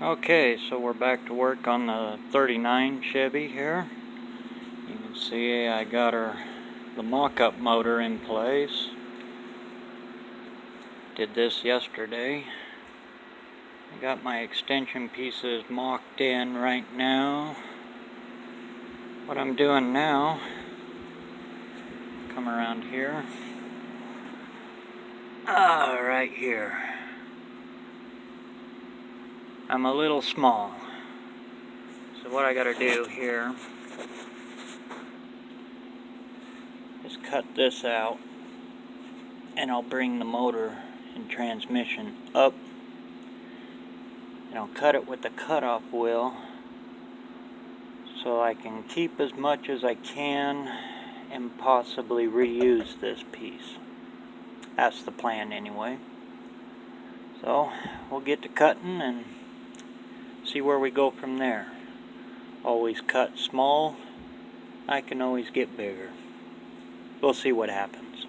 Okay, so we're back to work on the 39 Chevy here. You can see I got the mock-up motor in place. Did this yesterday. I got my extension pieces mocked in right now. What I'm doing now, come around here. Right here. I'm a little small. So what I gotta do here is cut this out, and I'll bring the motor and transmission up, and I'll cut it with the cutoff wheel so I can keep as much as I can and possibly reuse this piece. That's the plan anyway. So we'll get to cutting and see where we go from there. Always cut small. I can always get bigger. We'll see what happens.